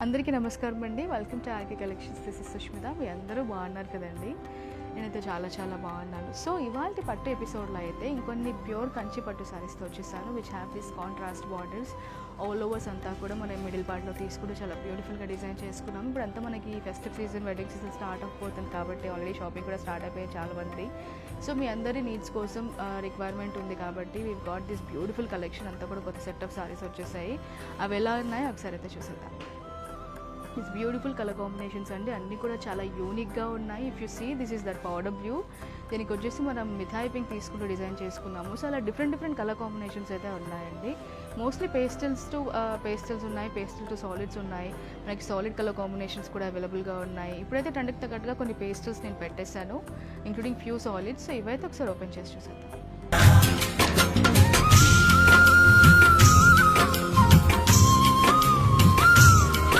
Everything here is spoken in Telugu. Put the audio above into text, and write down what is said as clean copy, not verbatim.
అందరికీ నమస్కారం అండి. Welcome to RK collections. This is Sushmita. మీ అందరూ బాగున్నారు కదండి? నేనైతే చాలా బాగున్నాను. సో ఇవాళ పట్టు ఎపిసోడ్లో అయితే ఇంకొన్ని ప్యూర్ కంచి పట్టు శారీస్తో వచ్చేసాను, which have this contrast borders. All overs అంతా కూడా మనం మిడిల్ పార్ట్లో తీసుకుంటూ చాలా బ్యూటిఫుల్గా డిజైన్ చేసుకున్నాం. ఇప్పుడు అంతా మనకి festive season, wedding season start అయిపోతుంది కాబట్టి ఆల్రెడీ షాపింగ్ కూడా స్టార్ట్ అయిపోయాయి చాలామంది. సో మీ అందరి నీడ్స్ కోసం రిక్వైర్మెంట్ ఉంది కాబట్టి we got this beautiful collection. అంతా కూడా కొత్త సెట్ ఆఫ్ శారీస్ వచ్చేసాయి. అవి ఎలా ఉన్నాయో ఒకసారి అయితే చూసేద్దాం. ఇట్స్ బ్యూటిఫుల్ కలర్ కాంబినేషన్స్ అండి, అన్నీ కూడా చాలా యూనిక్గా ఉన్నాయి. If you see this is that powder blue, దీనికి వచ్చేసి మనం మిథాయి పింక్ తీసుకుంటూ డిజైన్ చేసుకున్నాము. సో అలా డిఫరెంట్ కలర్ కాంబినేషన్స్ అయితే ఉన్నాయండి. మోస్ట్లీ పేస్టల్స్ ఉన్నాయి, పేస్టల్ టు సాలిడ్స్ ఉన్నాయి, మనకి సాలిడ్ కలర్ కాంబినేషన్స్ కూడా అవైలబుల్గా ఉన్నాయి. ఇప్పుడైతే ట్రెండ్కి తగ్గట్టుగా కొన్ని పేస్టల్స్ నేను పెట్టేశాను, ఇంక్లూడింగ్ ఫ్యూ సాలిడ్స్. సో ఇవైతే ఒకసారి ఓపెన్ చేసి చూసేద్దాం.